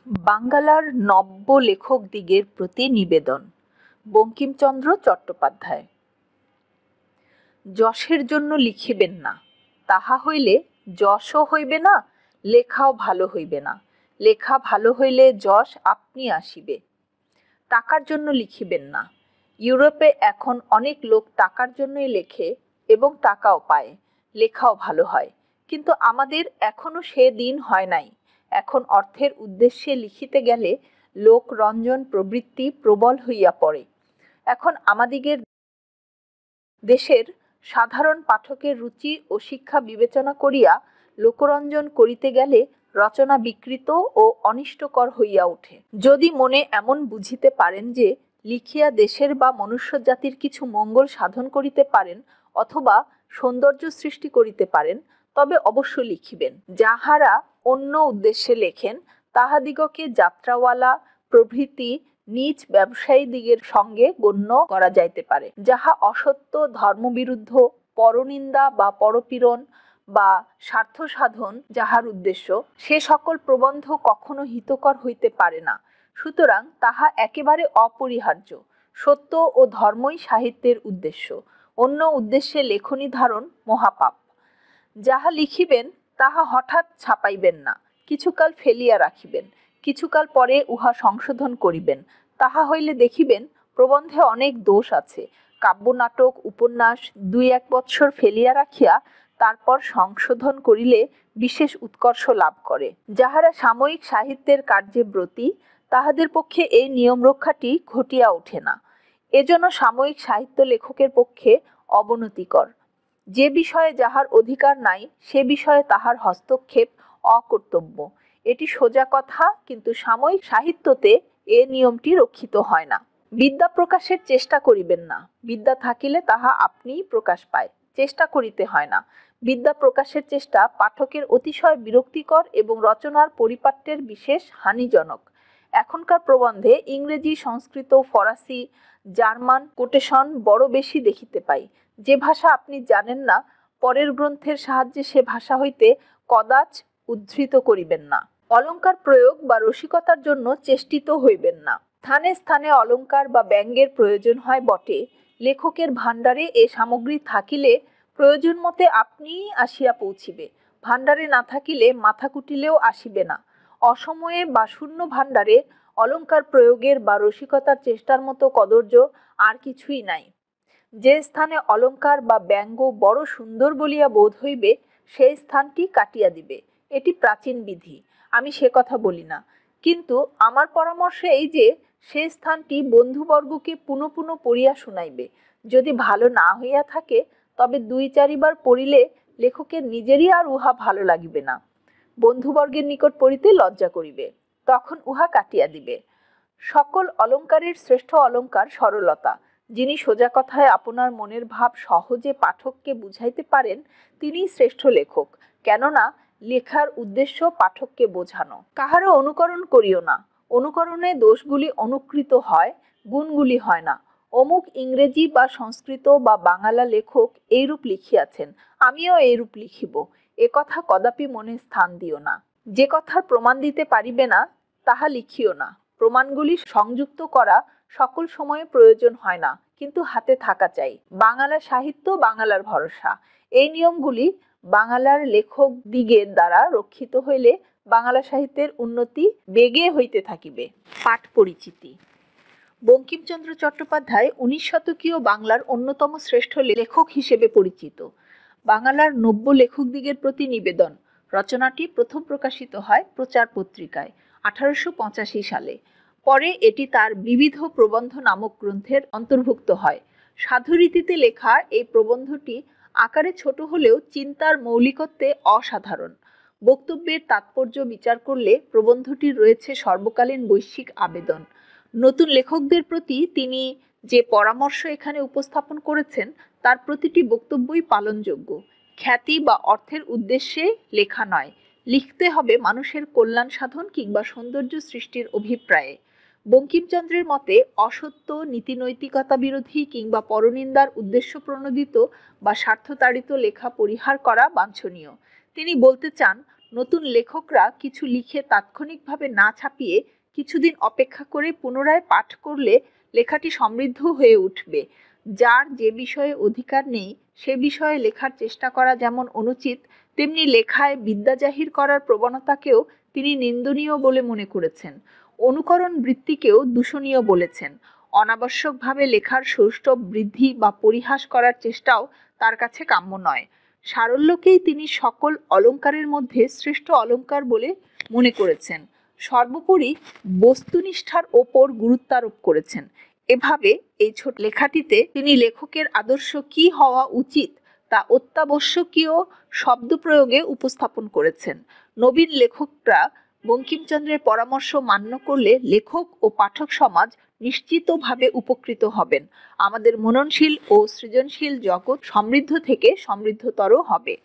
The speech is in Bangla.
বাঙ্গালার নব্য লেখকদিগের প্রতি নিবেদন। বঙ্কিমচন্দ্র চট্টোপাধ্যায়। যশের জন্য লিখিবেন না, তাহা হইলে যশও হইবে না, লেখাও ভালো হইবে না। লেখা ভালো হইলে যশ আপনি আসিবে। টাকার জন্য লিখিবেন না। ইউরোপে এখন অনেক লোক টাকার জন্যই লেখে এবং টাকাও পায়, লেখাও ভালো হয়। কিন্তু আমাদের এখনো সে দিন হয় নাই। এখন অর্থের উদ্দেশ্যে লিখিতে গেলে লোকরঞ্জন প্রবৃত্তি প্রবল হইয়া পড়ে। এখন আমাদিগের দেশের সাধারণ পাঠকের রুচি ও শিক্ষা বিবেচনা করিয়া লোকরঞ্জন করিতে গেলে রচনা বিকৃত ও অনিষ্টকর হইয়া ওঠে। যদি মনে এমন বুঝিতে পারেন যে লিখিয়া দেশের বা মনুষ্য জাতির কিছু মঙ্গল সাধন করিতে পারেন অথবা সৌন্দর্য সৃষ্টি করিতে পারেন, তবে অবশ্য লিখিবেন। যাহারা অন্য উদ্দেশ্যে লেখেন তাহাদিগকে যাত্রাওয়ালা প্রভৃতি নীচ ব্যবসায়ীদিগের সঙ্গে গণ্য করা যাইতে পারে। যাহা অসত্য, ধর্মবিরুদ্ধ, পরনিন্দা বা পরপীড়ন বা স্বার্থ সাধন যাহার উদ্দেশ্য, সে সকল প্রবন্ধ কখনো হিতকর হইতে পারে না। সুতরাং তাহা একেবারে অপরিহার্য। সত্য ও ধর্মই সাহিত্যের উদ্দেশ্য। অন্য উদ্দেশ্যে লেখনী ধারণ মহাপাপ। যাহা লিখিবেন তাহা হঠাৎ ছাপাইবেন না, কিছুকাল ফেলিয়া রাখিবেন, কিছুকাল পরে উহা সংশোধন করিবেন। তাহা হইলে দেখিবেন প্রবন্ধে অনেক দোষ আছে। কাব্যনাটক, উপন্যাস ২-১ বৎসর ফেলিয়া রাখিয়া তারপর সংশোধন করিলে বিশেষ উৎকর্ষ লাভ করে। যাহারা সাময়িক সাহিত্যের কার্যে ব্রতী তাহাদের পক্ষে এই নিয়ম রক্ষাটি ঘটিয়া ওঠে না। এজন্য সাময়িক সাহিত্য লেখকের পক্ষে অবনতিকর। যে বিষয়ে যাহার অধিকার নাই সে বিষয়ে তাহার হস্তক্ষেপ অকর্তব্য। এটি সোজা কথা, কিন্তু সাময়িক সাহিত্যতে এ নিয়মটি রক্ষিত হয় না। বিদ্যা প্রকাশের চেষ্টা করিবেন না। বিদ্যা থাকিলে তাহা আপনিই প্রকাশ পায়, চেষ্টা করিতে হয় না। বিদ্যা প্রকাশের চেষ্টা পাঠকের অতিশয় বিরক্তিকর এবং রচনার পরিপাট্যের বিশেষ হানিজনক। এখনকার প্রবন্ধে ইংরেজি, সংস্কৃত, ফরাসি, জার্মান কোটেশন বড় বেশি দেখিতে পাই। যে ভাষা আপনি জানেন না, পরের গ্রন্থের সাহায্যে সে ভাষা হইতে কদাচ উদ্ধৃত করিবেন না। অলঙ্কার প্রয়োগ বা রসিকতার জন্য চেষ্টিত হইবেন না। স্থানে স্থানে অলঙ্কার বা ব্যঙ্গের প্রয়োজন হয় বটে। লেখকের ভাণ্ডারে এ সামগ্রী থাকিলে প্রয়োজন মতে আপনিই আসিয়া পৌঁছিবে। ভাণ্ডারে না থাকিলে মাথা কুটিলেও আসিবে না। অসময়ে বা শূন্য ভাণ্ডারে অলঙ্কার প্রয়োগের বা রসিকতার চেষ্টার মতো কদর্য আর কিছুই নাই। যে স্থানে অলঙ্কার বা ব্যঙ্গ বড় সুন্দর বলিয়া বোধ হইবে সেই স্থানটি কাটিয়া দিবে। এটি প্রাচীন বিধি, আমি সে কথা বলি না। কিন্তু আমার পরামর্শ এই যে সে স্থানটি বন্ধুবর্গকে পুনঃ পুনঃ পড়িয়া শুনাইবে। যদি ভালো না হইয়া থাকে তবে ২-৪ বার পড়িলে লেখকের নিজেরই আর উহা ভালো লাগিবে না, বন্ধুবর্গের নিকট পড়িতে লজ্জা করিবে, তখন উহা কাটিয়া দিবে। সকল অলঙ্কারের শ্রেষ্ঠ অলঙ্কার সরলতা। যিনি সোজা কথায় আপনার মনের ভাব সহজে পাঠককে বুঝাইতে পারেন তিনিই শ্রেষ্ঠ লেখক। কেননা লেখার উদ্দেশ্য পাঠককে বোঝানো। কাহারও অনুকরণ করিও না। অনুকরণে দোষগুলি অনুকৃত হয়, গুণগুলি হয় না। অমুক ইংরেজি বা সংস্কৃত বা বাংলা লেখক এইরূপ লিখিয়াছেন, আমিও এইরূপ লিখিব, এ কথা কদাপি মনে স্থান দিও না। যে কথার প্রমাণ দিতে পারিবে না তাহা লিখিও না। প্রমাণগুলি সংযুক্ত করা সকল সময়ে প্রয়োজন হয় না, কিন্তু হাতে থাকা চাই। বাংলা সাহিত্য বাংলার ভরসা। এই নিয়মগুলি বাংলার লেখক দিগের দ্বারা রক্ষিত হইলে বাংলা সাহিত্যের উন্নতি বেগে হইতে থাকিবে। পাঠ পরিচিতি। বঙ্কিমচন্দ্র চট্টোপাধ্যায় ১৯ শতকীয় বাংলার অন্যতম শ্রেষ্ঠ লেখক হিসেবে পরিচিত। বাংলার নব্য লেখকদিগের প্রতি নিবেদন রচনাটি প্রথম প্রকাশিত হয় প্রচার পত্রিকায় ১৮৮৫ সালে। পরে এটি তার বিবিধ প্রবন্ধ নামক গ্রন্থের অন্তর্ভুক্ত হয়। সাধুরীতিতে লেখা এই প্রবন্ধটি আকারে ছোট হলেও চিন্তার মৌলিকত্বে অসাধারণ। বক্তব্যের তাৎপর্য বিচার করলে প্রবন্ধটির রয়েছে সর্বকালীন বৈশ্বিক আবেদন। নতুন লেখকদের প্রতি তিনি যে পরামর্শ এখানে উপস্থাপন করেছেন তার প্রতিটি বক্তব্যই পালনযোগ্য। খ্যাতি বা অর্থের উদ্দেশ্যে লেখা নয়, লিখতে হবে মানুষের কল্যাণ সাধন কিংবা সৌন্দর্য সৃষ্টির অভিপ্রায়ে। বঙ্কিমচন্দ্রের মতে অসত্য, নীতিনৈতিকতা বিরোধী কিংবা পরনিন্দার উদ্দেশ্য প্রণোদিত বা স্বার্থতাড়িত লেখা পরিহার করা বাঞ্ছনীয়। তিনি বলতে চান, নতুন লেখকরা কিছু লিখে তাৎক্ষণিকভাবে না ছাপিয়ে কিছুদিন অপেক্ষা করে পুনরায় পাঠ করলে লেখাটি সমৃদ্ধ হয়ে উঠবে। যার যে বিষয়ে অধিকার নেই সে বিষয়ে লেখার চেষ্টা করা যেমন অনুচিত, তেমনি লেখায় বিদ্যা জাহির করার প্রবণতাকেও তিনি নিন্দনীয় বলে মনে করেছেন। অনুকরণ বৃত্তিকেও দূষণীয় বলেছেন। অনাবশ্যকভাবে লেখার সৌষ্ঠব বৃদ্ধি বা পরিহাস করার চেষ্টাও তার কাছে কাম্য নয়। সারল্যকেই তিনি সকল অলঙ্কারের মধ্যে শ্রেষ্ঠ অলঙ্কার বলে মনে করেছেন। সর্বোপরি বস্তুনিষ্ঠার ওপর গুরুত্বারোপ করেছেন। এভাবে এই ছোট লেখাটিতে তিনি লেখকের আদর্শ কি হওয়া উচিত তা অত্যাবশ্যকীয় শব্দ প্রয়োগে উপস্থাপন করেছেন। নবীন লেখকরা বঙ্কিমচন্দ্রের পরামর্শ মান্য করলে লেখক ও পাঠক সমাজ নিশ্চিতভাবে উপকৃত হবেন। আমাদের মননশীল ও সৃজনশীল জগৎ সমৃদ্ধ থেকে সমৃদ্ধতর হবে।